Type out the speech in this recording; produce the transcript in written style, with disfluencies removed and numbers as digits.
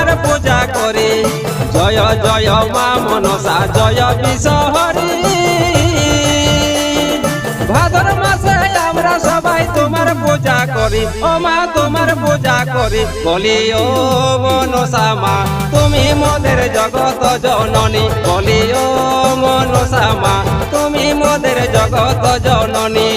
তোমার পূজা করি। জয় জয় মা মনসা জয় বিশ্বহরি। ভাদর মাসে আমরা সবাই তোমার পূজা করি, ও মা তোমার পূজা করি। বলি ও মনসা মা তুমি মোদের জগত জননী। বলি ও মনসা মা তুমি মোদের জগত জননী।